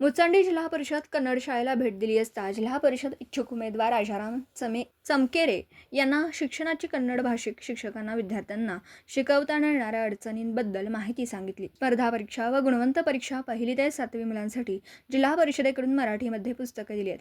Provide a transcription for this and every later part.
मुचंडी जिल्हा परिषद कन्नड शाळेला भेट दिली असता जिल्हा परिषद इच्छुक उमेदवार राजाराम चमकेरे यांना शिक्षणाची कन्नड भाषिक शिक्षकांना विद्यार्थ्यांना शिकवताना येणाऱ्या अडचणींबद्दल माहिती सांगितली। स्पर्धा परीक्षा व गुणवंत परीक्षा 1ली ते 7वी मुलांसाठी जिल्हा परिषदेकडून मराठीमध्ये पुस्तके दिली आहेत,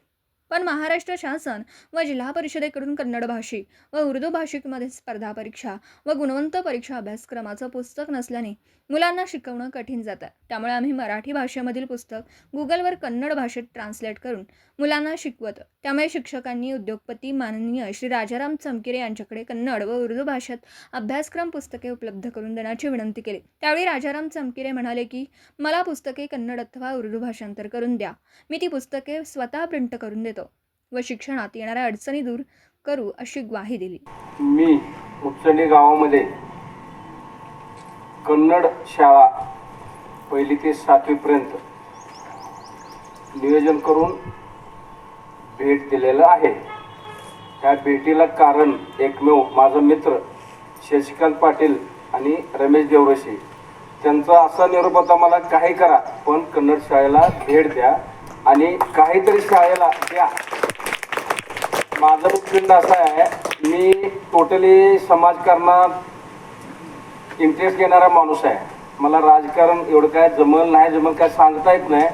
पण महाराष्ट्र शासन व जिल्हा परिषदेकडून कन्नड भाषिक व उर्दू भाषिकमध्ये स्पर्धा परीक्षा व गुणवंत परीक्षा अभ्यासक्रमाचं पुस्तक नसल्याने मुलांना शिकवणं कठीण जातं। त्यामुळे आम्ही मराठी भाषेमधील पुस्तक गुगलवर कन्नड भाषेत ट्रान्सलेट करून मुलांना शिकवतो। त्यामुळे शिक्षकांनी उद्योगपती माननीय श्री राजाराम चमकेरे यांच्याकडे कन्नड व उर्दू भाषेत अभ्यासक्रम पुस्तके उपलब्ध करून देण्याची विनंती केली। त्यावेळी राजाराम चमकेरे म्हणाले की मला पुस्तके कन्नड अथवा उर्दू भाषांतर करून द्या, मी ती पुस्तके स्वतः प्रिंट करून देतो व शिक्षणात येणाऱ्या अडचणी दूर करू अशी ग्वाही दिली। मी मुचंडी गावामध्ये कन्नड शाळा 1ली ते 7वी पर्यंत नियोजन करून भेट दिलेलं आहे। त्या भेटीला कारण एकमेव माझा मित्र शशिकांत पाटील आणि रमेश देवरशी त्यांचा असा निरोप होता, मला काही करा पण कन्नड शाळेला भेट द्या आणि काहीतरी शाळेला द्या। माझं मुख्य असं आहे, मी टोटली समाजकारणात इंटरेस्ट घेणारा माणूस आहे। मला राजकारण एवढं काय जमल नाही जमल काय सांगता येत नाही,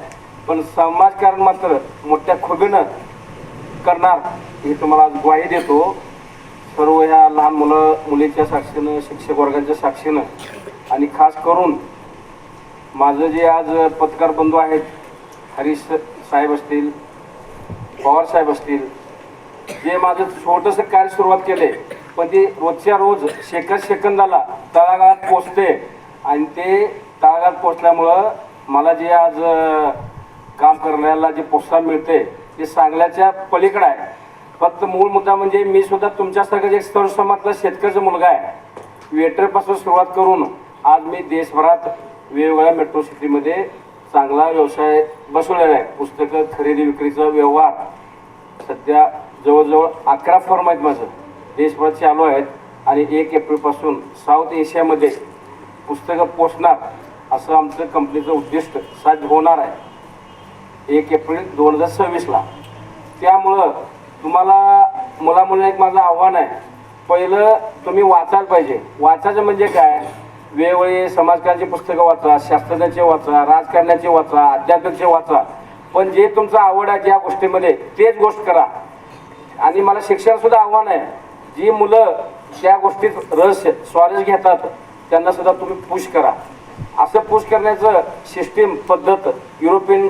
पण समाजकारण मात्र मोठ्या खुबीनं करणार हे तुम्हाला आज ग्वाही देतो। सर्व ह्या लहान मुलीच्या साक्षीनं, शिक्षक वर्गाच्या साक्षीनं आणि खास करून माझं जे आज पत्रकार बंधू आहेत, हरीश साहेब असतील, पवार साहेब असतील, जे माझं छोटंसं कार्य सुरुवात केले पण ते रोजच्या रोज सेकंदाला तळागाळात पोचते आणि ते तळागाळात पोचल्यामुळं मला जे आज काम करण्याला जे प्रोत्साहन मिळते ते सांगण्याच्या पलीकडे आहे। फक्त मूळ मुद्दा म्हणजे मी सुद्धा तुमच्यासारखं एक सर्वसमाजातला शेतकऱ्याचा मुलगा आहे। वेटरपासून सुरुवात करून आज मी देशभरात वेगवेगळ्या मेट्रो सिटीमध्ये चांगला व्यवसाय बसवलेला आहे। पुस्तकं खरेदी विक्रीचा व्यवहार सध्या जवळजवळ 11 फर्म आहेत माझं देशभरात चालू आहेत आणि 1 एप्रिलपासून साऊथ एशियामध्ये पुस्तकं पोचणार असं आमचं कंपनीचं उद्दिष्ट साध्य होणार आहे 1 एप्रिल 2026ला। त्यामुळं तुम्हाला मुलामुलींना एक माझं आव्हान आहे, पहिलं तुम्ही वाचायला पाहिजे। वाचायचं म्हणजे काय, वेगवेगळे समाजकारणाची पुस्तकं वाचा, शास्त्रज्ञांचे वाचा, राजकारण्याचे वाचा, अध्यात्मिकचे वाचा, पण जे तुमचं आवड आहे ज्या गोष्टीमध्ये तेच गोष्ट करा। आणि मला शिक्षणासुद्धा आव्हान आहे, जी मुलं त्या गोष्टीत स्वारस्य घेतात त्यांना सुद्धा तुम्ही पुश करा। असं पुश करण्याचं सिस्टीम पद्धत युरोपियन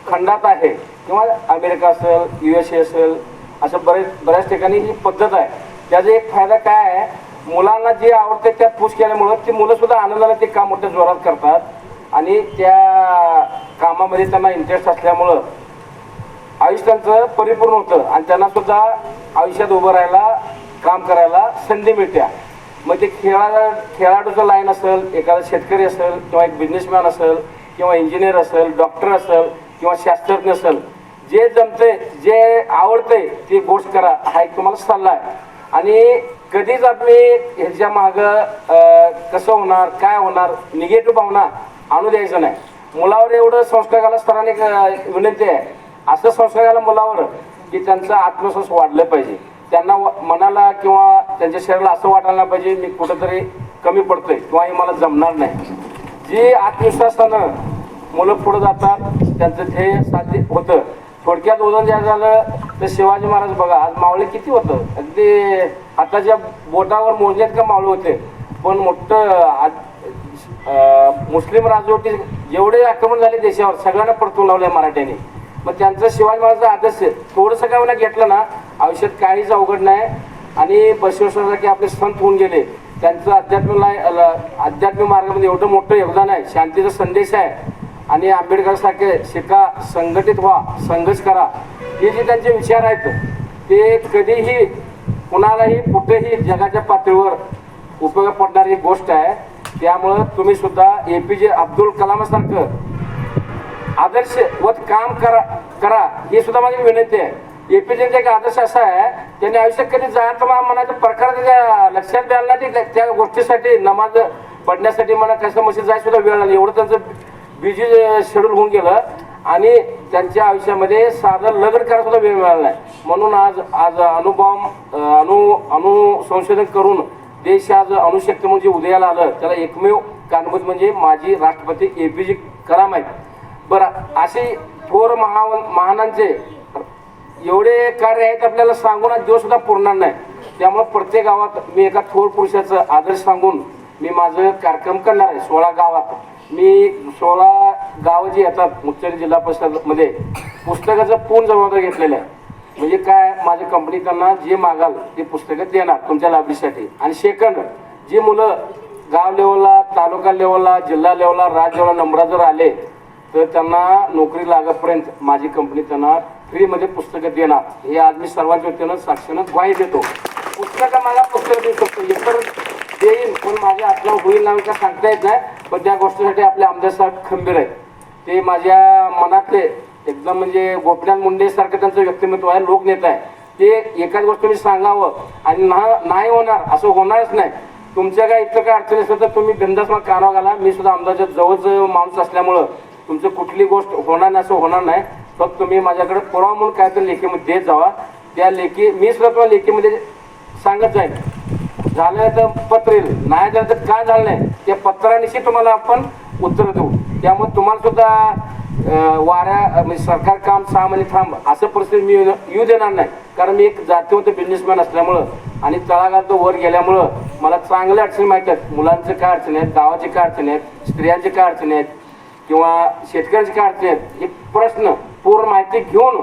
खंडात आहे किंवा अमेरिका असेल, USA असेल, असं बऱ्याच ठिकाणी ही पद्धत आहे। त्याचा एक फायदा काय आहे, मुलांना जे आवडते त्यात पुश केल्यामुळं ती मुलं सुद्धा आनंदाने ते काम मोठ्या जोरात करतात आणि त्या कामामध्ये त्यांना इंटरेस्ट असल्यामुळं आयुष्य त्यांचं परिपूर्ण होतं आणि त्यांना सुद्धा आयुष्यात उभं राहायला काम करायला संधी मिळते। मग ते खेळाडूचं लाईन असेल, एखादा शेतकरी असेल किंवा एक बिझनेसमॅन असेल किंवा इंजिनियर असेल, डॉक्टर असेल किंवा शास्त्रज्ञ असेल, जे जमते जे आवडते ती गोष्ट करा हा एक तुम्हाला सल्ला आहे। आणि कधीच आपली ह्याच्या मागं कसं होणार काय होणार निगेटिव्ह भावना आणू द्यायचं नाही। मुलावर एवढं संस्काराला स्तराने विनंती आहे, असं संस्काराला मुलावर की त्यांचा आत्मविश्वास वाढलं पाहिजे, त्यांना मनाला किंवा त्यांच्या शरीराला असं वाटायला पाहिजे मी कुठंतरी कमी पडतोय किंवा हे मला जमणार नाही। जी आत्मविश्वासानं मुलं पुढे जातात त्यांचं ध्येय साध्य होतं। थोडक्यात उदाहरण द्यायचं झालं तर शिवाजी महाराज बघा, आज मावळे किती होतं, अगदी हाताच्या बोटावर मोजण्यात का मावळे होते, पण मोठं मुस्लिम राजवटी जेवढे आक्रमण झाले देशावर सगळ्यांना परतून लावले मराठ्यांनी। मग त्यांचं शिवाजी महाराजांचा आदर्श थोडंसं काय म्हणा घेतलं ना आयुष्यात काहीच अवघड नाही। आणि बसवेश्वरासारखे आपले संत होऊन गेले, त्यांचं आध्यात्मिक मार्गामध्ये एवढं मोठं योगदान आहे, शांतीचा संदेश आहे। आणि आंबेडकरसारखे शिका, संघटित व्हा, संघर्ष करा, हे जे त्यांचे विचार आहेत ते कधीही कुणालाही कुठेही जगाच्या पातळीवर उपयोग पडणारी गोष्ट आहे। त्यामुळं तुम्ही सुद्धा APJ अब्दुल कलामासारखं आदर्शवत काम करा ही सुद्धा माझी विनंती आहे. एपीजेचा एक आदर्श असा आहे, त्यांनी आयुष्यात कधी जायचं मनाचा प्रकार त्याच्या लक्षात द्यायला नाही. त्या गोष्टीसाठी नमाज पडण्यासाठी मला कसं मशीद जाय सुद्धा वेळ आली. एवढं त्यांचं बिझी शेड्यूल होऊन गेलं आणि त्यांच्या आयुष्यामध्ये साधं लग्न करायला सुद्धा वेळ मिळाला नाही. म्हणून आज अणु संशोधन करून देश आज अणुशक्ती म्हणजे उदयाला आलं, त्याला एकमेव कारणीभूत म्हणजे माजी राष्ट्रपती APJ कलाम आहेत. बरं, असे थोर महानांचे एवढे कार्य आहेत आपल्याला सांगून दिवस सुद्धा पुरणार नाही. त्यामुळे प्रत्येक गावात मी एका थोर पुरुषाचं आदर्श सांगून मी माझं कार्यक्रम करणार आहे. 16 गावात मी 16 गावं जी येतात मुख्य जिल्हा परिषदमध्ये पुस्तकाचं पूर्ण जबाबदारी घेतलेलं आहे. म्हणजे काय, माझ्या कंपनी त्यांना जे मागाल ते पुस्तकं देणार तुमच्या लाभीसाठी. आणि सेकंड, जी मुलं गाव लेवलला, तालुका लेवलला, जिल्हा लेवलला, राज्य लेवलला नंबर जर आले तर त्यांना नोकरी लागेपर्यंत माझी कंपनी त्यांना फ्रीमध्ये पुस्तकं देणार. हे आज मी सर्वांच्या वतीनं साक्षीनं ग्वाही देतो. पुस्तकं मला पुस्तकं देऊ शकतो, इतर देईन, पण माझ्या हातला होईल ना का सांगता येत नाही. पण त्या गोष्टीसाठी आपले आमदार साहेब खंबीर आहेत. ते माझ्या मनातले एकदम म्हणजे गोपीनाथ मुंडे सारखं त्यांचं व्यक्तिमत्व आहे, लोकनेता आहे. ते एकाच गोष्ट मी सांगावं आणि नाही होणार असं होणारच नाही. तुमच्या काय इतकं काय अडचण असेल तर तुम्ही बिंदास मला कानावर घाला. मी सुद्धा आमदारच्या जवळच माणूस असल्यामुळं तुमचं कुठली गोष्ट होणार नाही असं होणार नाही. फक्त तुम्ही माझ्याकडे पुरावा म्हणून काय तर लेखीमध्ये देत जावा. त्या लेखी मी सुद्धा तुम्हाला लेखीमध्ये सांगत जाईल. झालं तर पत्र येईल, नाही झालं तर काय झालं नाही त्या पत्रानिशी तुम्हाला आपण उत्तर देऊ. त्यामुळे तुम्हाला सुद्धा वाऱ्या म्हणजे सरकार काम 6 महिने थांब असं परिस्थिती मी येऊ देणार नाही. कारण मी एक जातीवंत बिझनेसमॅन असल्यामुळं आणि तळागाळात वर गेल्यामुळं मला चांगल्या अडचणी माहीत आहेत. मुलांचे काय अडचणी आहेत, गावाची काय अडचणी आहेत, स्त्रियांची काय अडचणी आहेत किंवा शेतकऱ्यांची काय अडचणी आहेत, हे प्रश्न पूर्ण माहिती घेऊन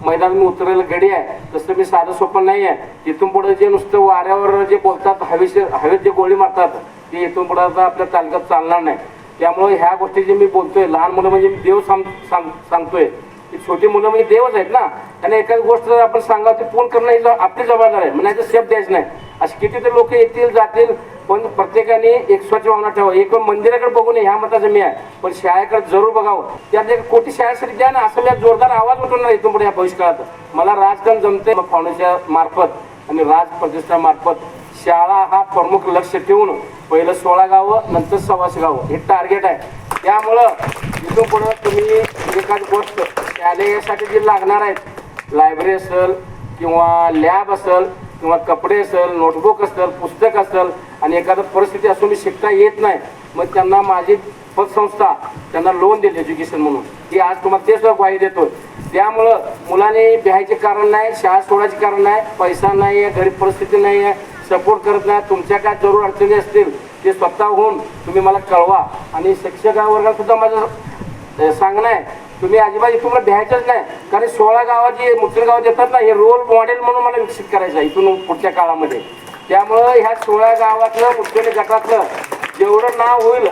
मैदान मी उतरायला गडी आहे. तसं मी साधं सोपं नाही आहे. तिथून पुढे जे नुसतं वाऱ्यावर जे बोलतात, हवेत जे गोळी मारतात ते इथून पुढे आता आपल्या तालुक्यात चालणार नाही. त्यामुळे ह्या गोष्टी जे मी बोलतोय, लहान मुलं म्हणजे मी देव सांगतोय, की छोटी मुलं म्हणजे देवच आहेत ना. त्यांना एखादी गोष्ट जर आपण सांगावं ते पूर्ण करणं ही आपली जबाबदारी आहे. म्हणायचं शब्द द्यायचं नाही. असे कितीतरी लोक येतील जातील, पण प्रत्येकाने एक स्वच्छ भावना ठेवा. एक मंदिराकडे बघू नये ह्या मताचं मी आहे, पण शाळेकडे जरूर बघावं. त्यात एक कोटी शाळेसाठी द्या ना, असं मी जोरदार आवाज उठवणार इथून पुढे या भविष्यकाळात. मला राजकारण जमते फाउंडेशन मार्फत आणि राज प्रतिष्ठा मार्फत शाळा हा प्रमुख लक्ष ठेवून पहिलं 16 गावं नंतर 125 गावं हे टार्गेट आहे. त्यामुळं इथून पुढं तुम्ही एखादी गोष्ट शालेयासाठी जे लागणार आहेत, लायब्ररी असेल किंवा लॅब असेल किंवा कपडे असेल, नोटबुक असेल, पुस्तक असेल आणि एखादं परिस्थिती असून मी शिकता येत नाही, मग त्यांना माझी पतसंस्था त्यांना लोन देते एज्युकेशन म्हणून. ती आज तुम्हाला ते सुद्धा ग्वाही देतोय. त्यामुळं मुलांनी भ्यायचे कारण नाही, शाळा सोडायचे कारण नाही, पैसा नाही आहे, गरीब परिस्थिती नाही आहे, सपोर्ट करत नाही. तुमच्या काय जरूर अडचणी असतील ते स्वतः होऊन तुम्ही मला कळवा. आणि शिक्षक वर्गात सुद्धा माझं सांगणं आहे, तुम्ही अजिबात तुम्हाला भ्यायचंच नाही. कारण 16 गावात जे मुस्लिम गावात येतात ना, हे रोल मॉडेल म्हणून मला विकसित करायचं आहे इथून पुढच्या काळामध्ये. त्यामुळं ह्या 16 गावातलं मुस्लिम गटातलं जेवढं नाव होईल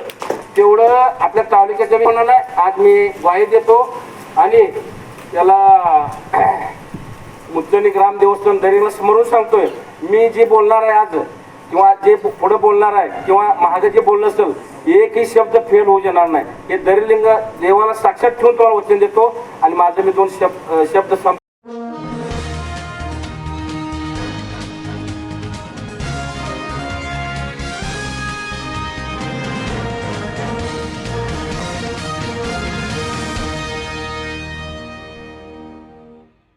तेवढं आपल्या तालुक्याच्या मनाला आज मी ग्वाही देतो. आणि त्याला मुद्दणी ग्राम देवस्थान दरीला स्मरून सांगतोय, मी जे बोलणार आहे आज किंवा जे पुढे बोलणार आहे किंवा महागे जे बोललं असेल, एकही शब्द फेल होऊ देणार नाही. हे दरीलिंग देवाला साक्षात ठेवून तुम्हाला वचन देतो. आणि माझं मी 2 शब्द